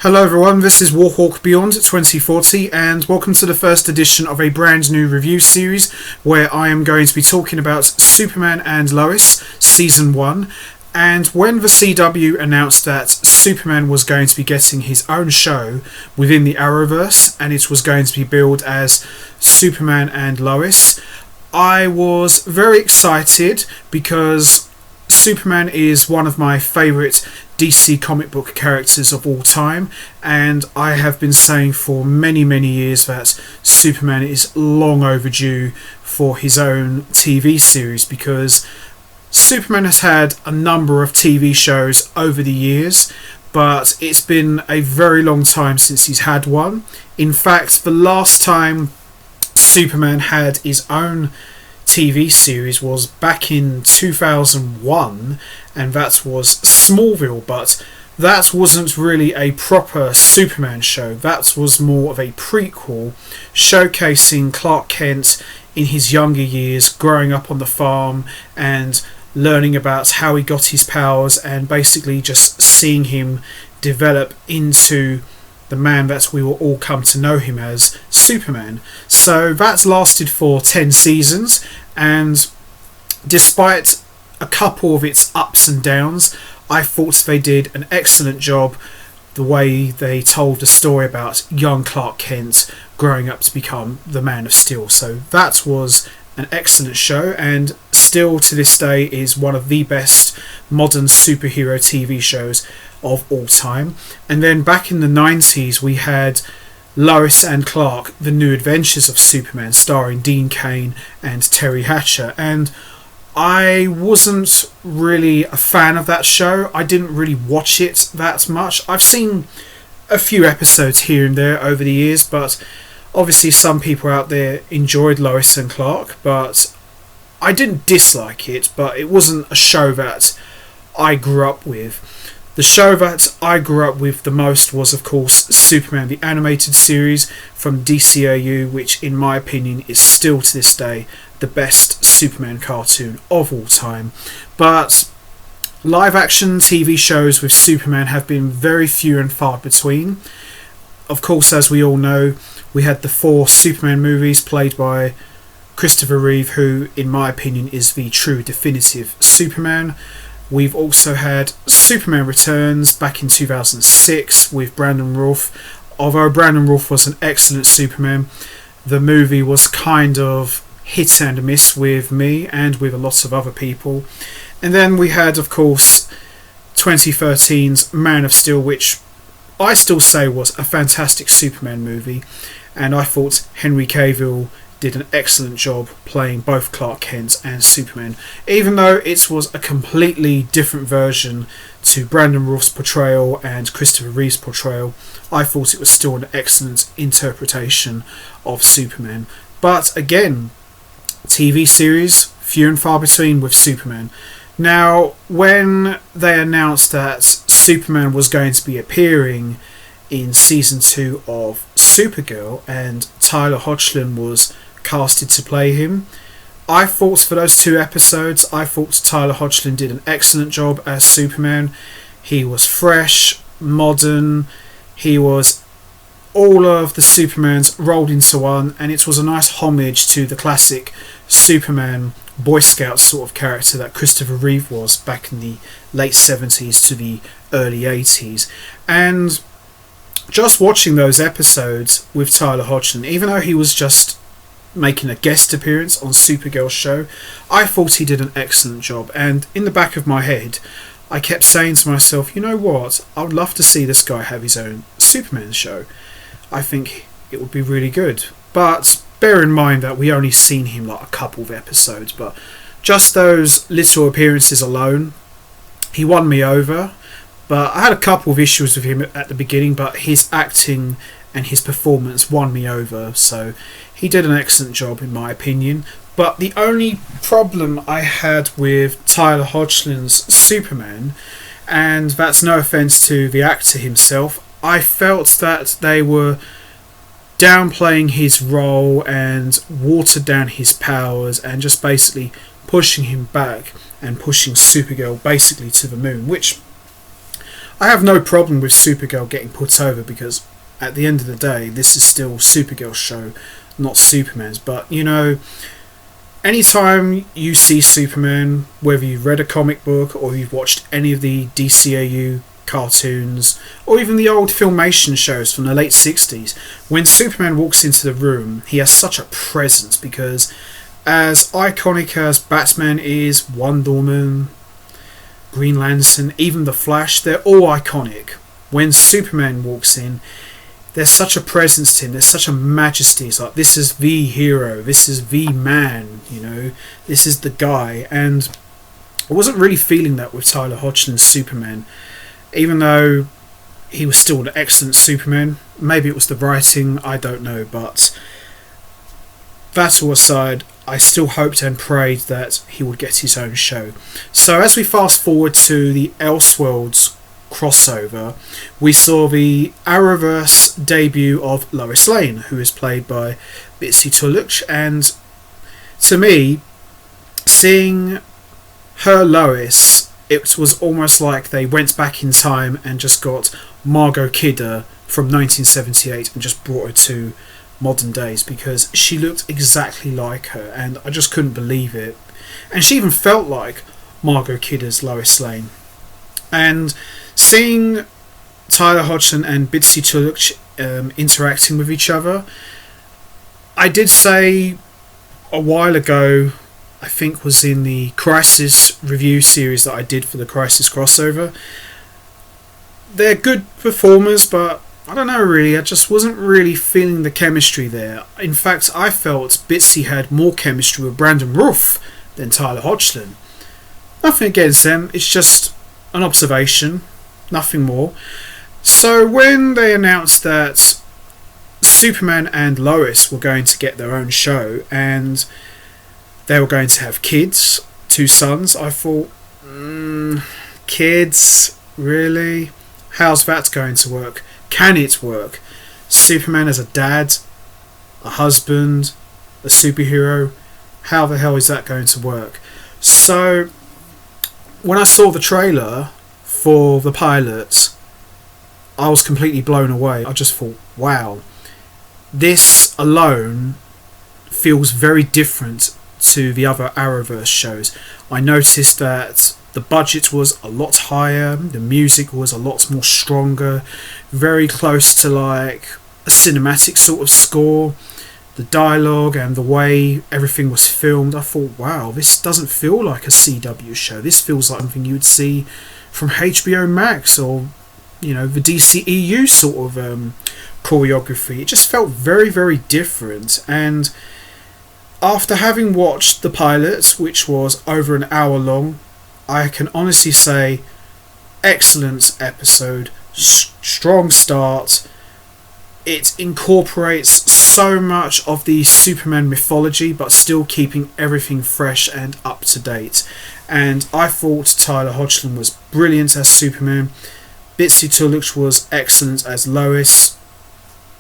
Hello everyone, this is Warhawk Beyond 2040 and welcome to the first edition of a brand new review series where I am going to be talking about Superman and Lois Season 1. And when the CW announced that Superman was going to be getting his own show within the Arrowverse and it was going to be billed as Superman and Lois, I was very excited because Superman is one of my favourite DC comic book characters of all time, and I have been saying for many years that Superman is long overdue for his own TV series, because Superman has had a number of TV shows over the years, but it's been a very long time since he's had one. In fact, the last time Superman had his own TV series was back in 2001, and that was Smallville, but that wasn't really a proper Superman show. That was more of a prequel showcasing Clark Kent in his younger years, growing up on the farm and learning about how he got his powers, and basically just seeing him develop into the man that we will all come to know him as, Superman. So that lasted for 10 seasons, and despite a couple of its ups and downs, I thought they did an excellent job the way they told the story about young Clark Kent growing up to become the Man of Steel. So that was an excellent show, and still to this day is one of the best modern superhero TV shows of all time. And then back in the 90s we had Lois and Clark, The New Adventures of Superman, starring Dean Cain and Terry Hatcher, and I wasn't really a fan of that show. I didn't really watch it that much. I've seen a few episodes here and there over the years, but obviously some people out there enjoyed Lois and Clark, but I didn't dislike it, but it wasn't a show that I grew up with. The show that I grew up with the most was, of course, Superman the Animated Series from DCAU, which in my opinion is still to this day the best Superman cartoon of all time. But live action TV shows with Superman have been very few and far between. Of course, as we all know, we had the 4 Superman movies played by Christopher Reeve, who in my opinion is the true definitive Superman. We've also had Superman Returns back in 2006 with Brandon Routh. Although Brandon Routh was an excellent Superman, the movie was kind of hit and miss with me and with a lot of other people. And then we had, of course, 2013's Man of Steel, which I still say was a fantastic Superman movie, and I thought Henry Cavill did an excellent job playing both Clark Kent and Superman. Even though it was a completely different version to Brandon Routh's portrayal and Christopher Reeve's portrayal, I thought it was still an excellent interpretation of Superman. But again, TV series, few and far between with Superman. Now, when they announced that Superman was going to be appearing in Season 2 of Supergirl and Tyler Hoechlin was casted to play him, I thought for those 2 episodes, I thought Tyler Hoechlin did an excellent job as Superman. He was fresh, modern, he was all of the Supermans rolled into one, and it was a nice homage to the classic Superman Boy Scout sort of character that Christopher Reeve was back in the late 70s to the early 80s. And just watching those episodes with Tyler Hoechlin, even though he was just making a guest appearance on Supergirl's show, I thought he did an excellent job. And in the back of my head, I kept saying to myself, you know what, I would love to see this guy have his own Superman show. I think it would be really good. But bear in mind that we only seen him like a couple of episodes, but just those little appearances alone, he won me over. But I had a couple of issues with him at the beginning, but his acting and his performance won me over, so he did an excellent job in my opinion. But the only problem I had with Tyler Hoechlin's Superman, and that's no offence to the actor himself, I felt that they were downplaying his role and watered down his powers and just basically pushing him back and pushing Supergirl basically to the moon, which I have no problem with Supergirl getting put over, because at the end of the day, this is still Supergirl's show, not Superman's. But, you know, anytime you see Superman, whether you've read a comic book or you've watched any of the DCAU cartoons or even the old Filmation shows from the late 60s, when Superman walks into the room, he has such a presence, because as iconic as Batman is, Wonder Woman, Green Lantern, even the Flash, they're all iconic. When Superman walks in, there's such a presence to him, there's such a majesty. It's like, this is the hero, this is the man, you know, this is the guy. And I wasn't really feeling that with Tyler Hoechlin's Superman, even though he was still an excellent Superman. Maybe it was the writing, I don't know, but that all aside, I still hoped and prayed that he would get his own show. So as we fast forward to the Elseworlds crossover, we saw the Arrowverse debut of Lois Lane, who is played by Bitsy Tulloch, and to me, seeing her Lois, it was almost like they went back in time and just got Margot Kidder from 1978 and just brought her to modern days, because she looked exactly like her and I just couldn't believe it. And she even felt like Margot Kidder's Lois Lane. And seeing Tyler Hoechlin and Bitsy Tulloch interacting with each other, I did say a while ago, I think was in the Crisis review series that I did for the Crisis crossover, they're good performers, but I don't know really, I just wasn't really feeling the chemistry there. In fact, I felt Bitsy had more chemistry with Brandon Routh than Tyler Hoechlin. Nothing against them, it's just an observation, nothing more. So when they announced that Superman and Lois were going to get their own show and they were going to have kids, 2 sons, I thought, kids, really? How's that going to work? Can it work? Superman as a dad, a husband, a superhero, how the hell is that going to work? So when I saw the trailer for the pilot, I was completely blown away. I just thought, wow, this alone feels very different to the other Arrowverse shows. I noticed that the budget was a lot higher, the music was a lot more stronger, very close to like a cinematic sort of score. The dialogue and the way everything was filmed, I thought, wow, this doesn't feel like a CW show. This feels like something you would see from HBO Max or, you know, the DCEU sort of choreography. It just felt very, very different. And after having watched the pilot, which was over an hour long, I can honestly say, excellent episode, strong start. It incorporates so much of the Superman mythology, but still keeping everything fresh and up to date. And I thought Tyler Hoechlin was brilliant as Superman. Bitsy Tulloch was excellent as Lois.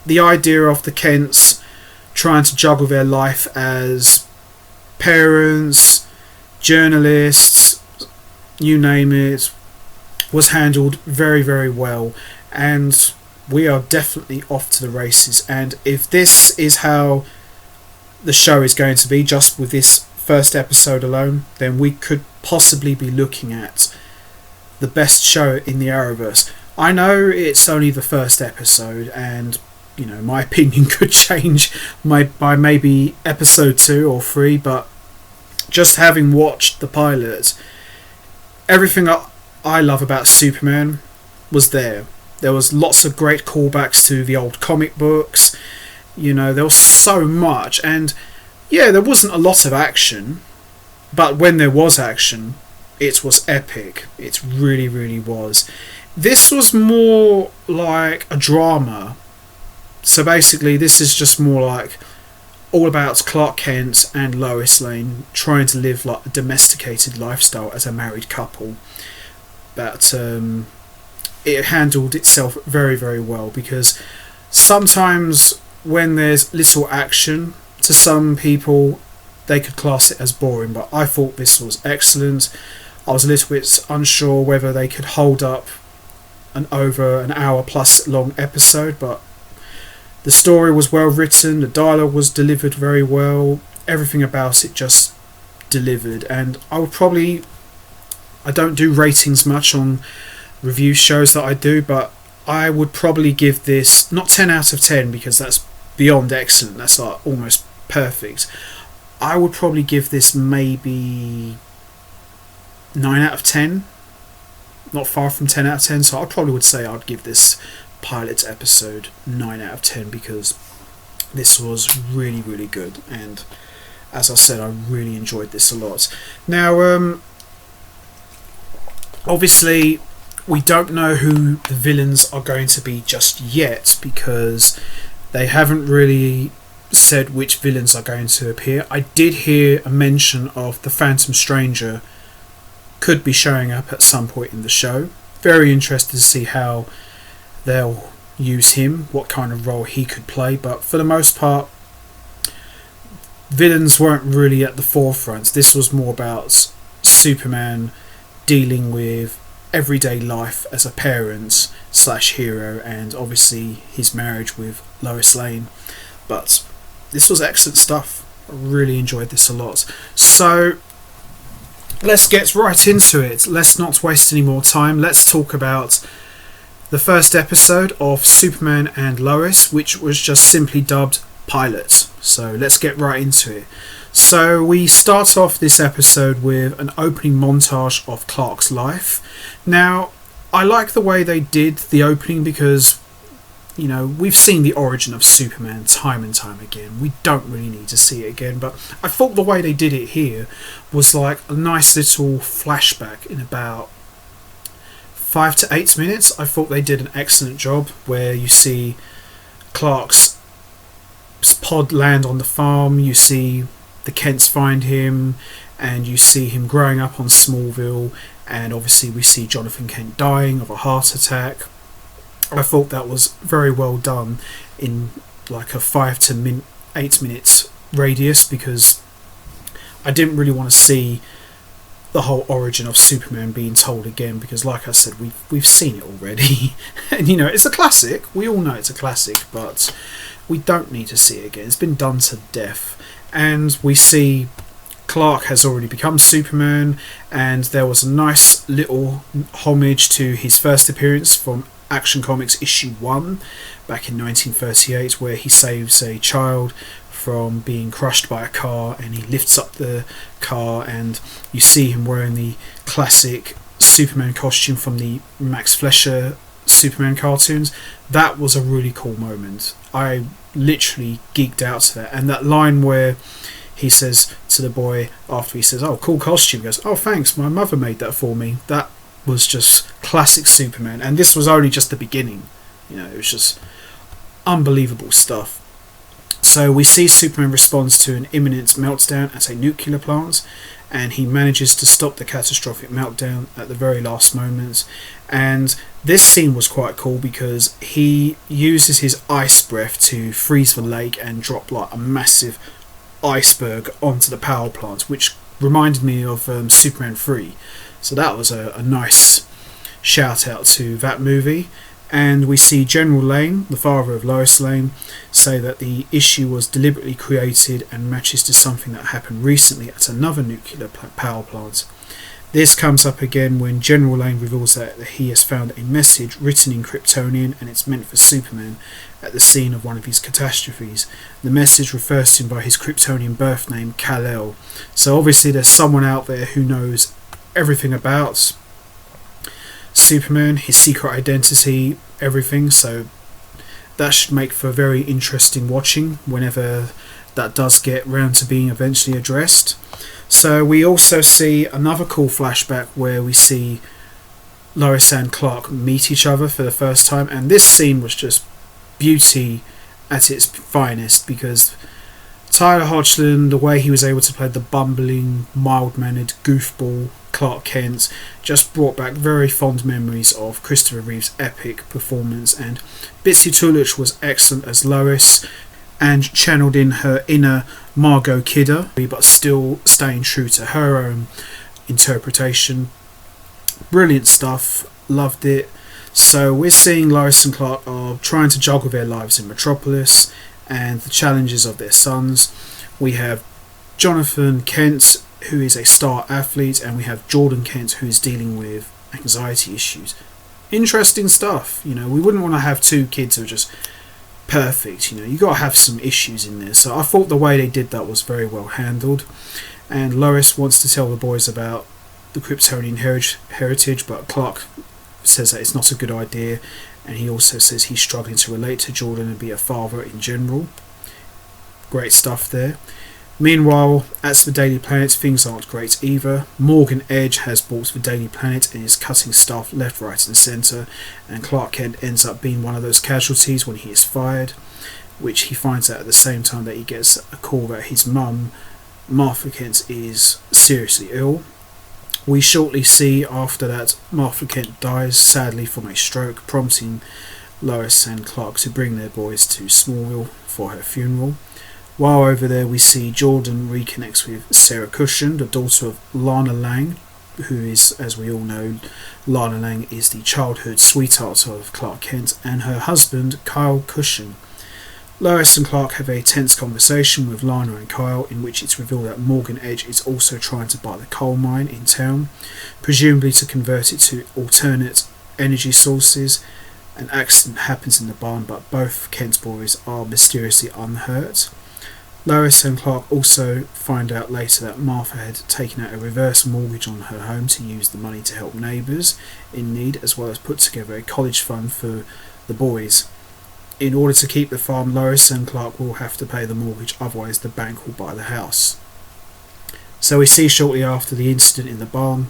The idea of the Kents trying to juggle their life as parents, journalists, you name it, was handled very, very well. And we are definitely off to the races. And if this is how the show is going to be, just with this first episode alone, then we could possibly be looking at the best show in the Arrowverse. I know it's only the first episode, and you know, my opinion could change by maybe episode 2 or 3, but just having watched the pilot, everything I love about Superman was there. There was lots of great callbacks to the old comic books. You know, there was so much. And yeah, there wasn't a lot of action. But when there was action, it was epic. It really, really was. This was more like a drama. So basically, this is just more like all about Clark Kent and Lois Lane trying to live like a domesticated lifestyle as a married couple. But it handled itself very, very well, because sometimes when there's little action, to some people they could class it as boring, but I thought this was excellent. I was a little bit unsure whether they could hold up an over an hour plus long episode, but the story was well written, the dialogue was delivered very well, everything about it just delivered. And I don't do ratings much on review shows that I do, but I would probably give this not 10 out of 10 because that's beyond excellent, that's like almost perfect. I would probably give this maybe 9 out of 10, not far from 10 out of 10, so I probably would say I'd give this pilot episode 9 out of 10 because this was really, really good, and as I said, I really enjoyed this a lot. Now, obviously we don't know who the villains are going to be just yet because they haven't really said which villains are going to appear. I did hear a mention of the Phantom Stranger could be showing up at some point in the show. Very interested to see how they'll use him, what kind of role he could play, but for the most part villains weren't really at the forefront. This was more about Superman dealing with everyday life as a parent / hero, and obviously his marriage with Lois Lane. But this was excellent stuff. I really enjoyed this a lot. So let's get right into it. Let's not waste any more time. Let's talk about the first episode of Superman and Lois, which was just simply dubbed Pilot. So let's get right into it. So we start off this episode with an opening montage of Clark's life. Now, I like the way they did the opening because, you know, we've seen the origin of Superman time and time again. We don't really need to see it again, but I thought the way they did it here was like a nice little flashback in about 5 to 8 minutes. I thought they did an excellent job where you see Clark's pod land on the farm, you see the Kents find him, and you see him growing up on Smallville, and obviously we see Jonathan Kent dying of a heart attack. I thought that was very well done in like a 5 to 8 minutes radius because I didn't really want to see the whole origin of Superman being told again because, like I said, we've seen it already. And you know, it's a classic, we all know it's a classic, but we don't need to see it again. It's been done to death. And we see Clark has already become Superman, and there was a nice little homage to his first appearance from Action Comics issue 1 back in 1938, where he saves a child from being crushed by a car, and he lifts up the car, and you see him wearing the classic Superman costume from the Max Fleischer Superman cartoons. That was a really cool moment. I literally geeked out to that, and that line where he says to the boy after he says, "Oh, cool costume," he goes, "Oh, thanks, my mother made that for me." That was just classic Superman, and this was only just the beginning. You know, it was just unbelievable stuff. So we see Superman responds to an imminent meltdown at a nuclear plant, and he manages to stop the catastrophic meltdown at the very last moment. And this scene was quite cool because he uses his ice breath to freeze the lake and drop like a massive iceberg onto the power plant, which reminded me of Superman 3. So that was a nice shout out to that movie. And we see General Lane, the father of Lois Lane, say that the issue was deliberately created and matches to something that happened recently at another nuclear power plant. This comes up again when General Lane reveals that he has found a message written in Kryptonian and it's meant for Superman at the scene of one of his catastrophes. The message refers to him by his Kryptonian birth name, Kal-El. So obviously there's someone out there who knows everything about Superman, his secret identity, everything, so that should make for very interesting watching whenever that does get round to being eventually addressed. So we also see another cool flashback where we see Lois and Clark meet each other for the first time, and this scene was just beauty at its finest because Tyler Hoechlin, the way he was able to play the bumbling, mild-mannered goofball Clark Kent, just brought back very fond memories of Christopher Reeve's epic performance, and Bitsy Tulich was excellent as Lois and channeled in her inner Margot Kidder, but still staying true to her own interpretation. Brilliant stuff, loved it. So we're seeing Lois and Clark are trying to juggle their lives in Metropolis and the challenges of their sons. We have Jonathan Kent, who is a star athlete, and we have Jordan Kent, who is dealing with anxiety issues. Interesting stuff. We wouldn't want to have two kids who are just perfect. You got to have some issues in there. So I thought the way they did that was very well handled. And Lois wants to tell the boys about the Kryptonian heritage, but Clark says that it's not a good idea, and he also says he's struggling to relate to Jordan and be a father in general. Great stuff there. Meanwhile, at the Daily Planet, things aren't great either. Morgan Edge has bought the Daily Planet and is cutting staff left, right and centre, and Clark Kent ends up being one of those casualties when he is fired, which he finds out at the same time that he gets a call that his mum, Martha Kent, is seriously ill. We shortly see after that Martha Kent dies sadly from a stroke, prompting Lois and Clark to bring their boys to Smallville for her funeral. While over there, we see Jordan reconnects with Sarah Cushion, the daughter of Lana Lang, who is, as we all know, Lana Lang is the childhood sweetheart of Clark Kent, and her husband, Kyle Cushion. Lois and Clark have a tense conversation with Lana and Kyle, in which it's revealed that Morgan Edge is also trying to buy the coal mine in town, presumably to convert it to alternate energy sources. An accident happens in the barn, but both Kent's boys are mysteriously unhurt. Lois and Clark also find out later that Martha had taken out a reverse mortgage on her home to use the money to help neighbours in need, as well as put together a college fund for the boys. In order to keep the farm, Lois and Clark will have to pay the mortgage, otherwise the bank will buy the house. So we see shortly after the incident in the barn,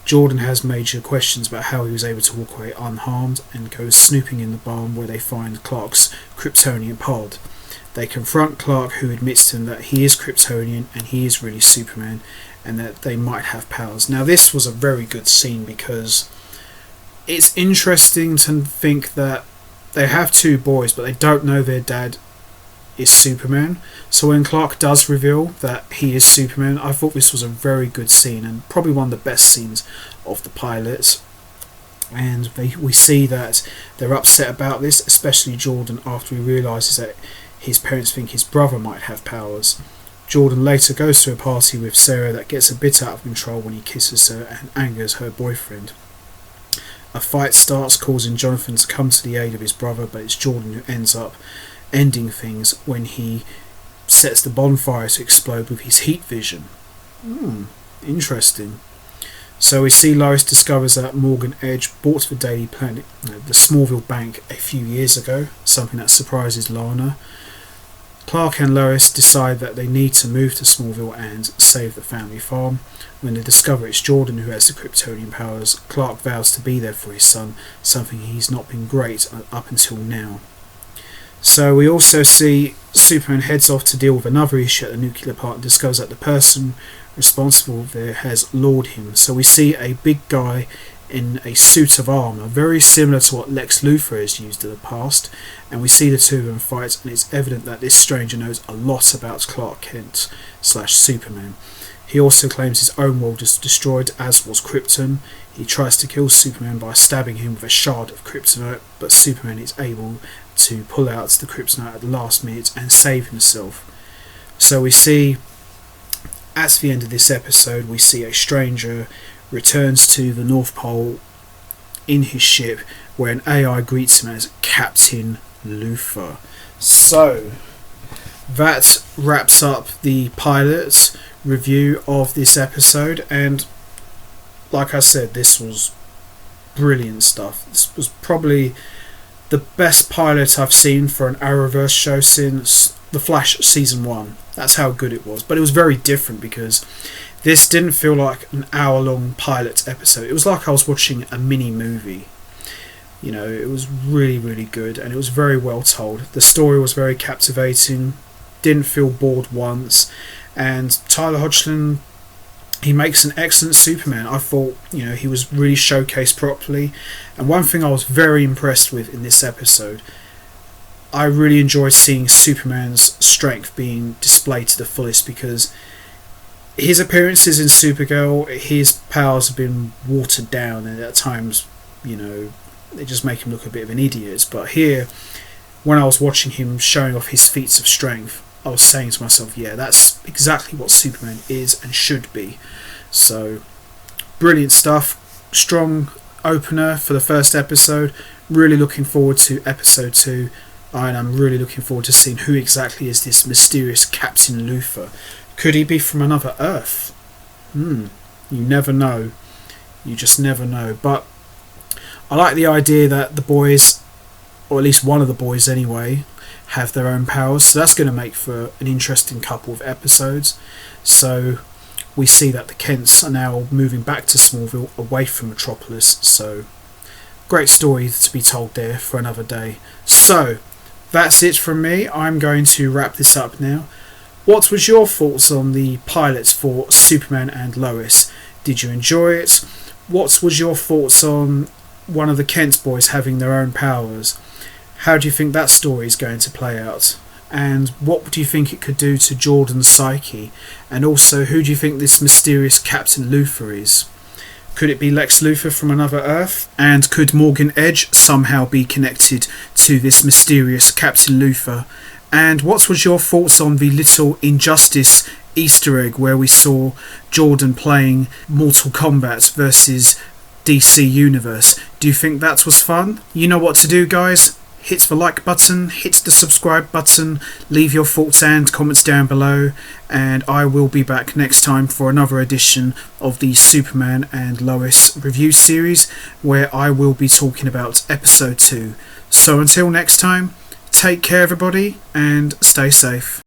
Jordan has major questions about how he was able to walk away unharmed and goes snooping in the barn, where they find Clark's Kryptonian pod. They confront Clark, who admits to them that he is Kryptonian and he is really Superman, and that they might have powers. Now this was a very good scene because it's interesting to think that they have two boys but they don't know their dad is Superman. So when Clark does reveal that he is Superman, I thought this was a very good scene and probably one of the best scenes of the pilot. And we see that they're upset about this, especially Jordan, after he realises that his parents think his brother might have powers. Jordan later goes to a party with Sarah that gets a bit out of control when he kisses her and angers her boyfriend. A fight starts, causing Jonathan to come to the aid of his brother, but it's Jordan who ends up ending things when he sets the bonfire to explode with his heat vision. Interesting. So we see Lois discovers that Morgan Edge bought the Daily Planet, the Smallville Bank, a few years ago, something that surprises Lana. Clark and Lois decide that they need to move to Smallville and save the family farm. When they discover it's Jordan who has the Kryptonian powers, Clark vows to be there for his son, something he's not been great up until now. So we also see Superman heads off to deal with another issue at the nuclear plant and discovers that the person responsible there has lured him. So we see a big guy in a suit of armour, very similar to what Lex Luthor has used in the past, and we see the two of them fight, and it's evident that this stranger knows a lot about Clark Kent / Superman. He also claims his own world is destroyed, as was Krypton. He tries to kill Superman by stabbing him with a shard of kryptonite, but Superman is able to pull out the kryptonite at the last minute and save himself. So we see, at the end of this episode, we see a stranger returns to the North Pole in his ship, where an AI greets him as Captain Luthor. So that wraps up the pilot review of this episode, and like I said, this was brilliant stuff. This was probably the best pilot I've seen for an Arrowverse show since The Flash season 1. That's how good it was. But it was very different because this didn't feel like an hour-long pilot episode. It was like I was watching a mini-movie. It was really, really good, and it was very well told. The story was very captivating, didn't feel bored once, and Tyler Hodgson, he makes an excellent Superman. I thought, he was really showcased properly. And one thing I was very impressed with in this episode, I really enjoyed seeing Superman's strength being displayed to the fullest, because his appearances in Supergirl, his powers have been watered down, and at times, they just make him look a bit of an idiot. But here, when I was watching him showing off his feats of strength, I was saying to myself, yeah, that's exactly what Superman is and should be. So, brilliant stuff. Strong opener for the first episode. Really looking forward to episode 2. And I'm really looking forward to seeing who exactly is this mysterious Captain Luthor. Could he be from another Earth? You never know. You just never know. But I like the idea that the boys, or at least one of the boys anyway, have their own powers. So that's going to make for an interesting couple of episodes. So we see that the Kents are now moving back to Smallville, away from Metropolis. So great story to be told there for another day. So that's it from me. I'm going to wrap this up now. What was your thoughts on the pilots for Superman and Lois? Did you enjoy it? What was your thoughts on one of the Kent boys having their own powers? How do you think that story is going to play out? And what do you think it could do to Jordan's psyche? And also, who do you think this mysterious Captain Luthor is? Could it be Lex Luthor from another Earth? And could Morgan Edge somehow be connected to this mysterious Captain Luthor? And what was your thoughts on the little Injustice Easter egg where we saw Jordan playing Mortal Kombat versus DC Universe? Do you think that was fun? You know what to do, guys. Hit the like button, hit the subscribe button, leave your thoughts and comments down below, and I will be back next time for another edition of the Superman and Lois review series, where I will be talking about episode 2. So until next time, take care everybody, and stay safe.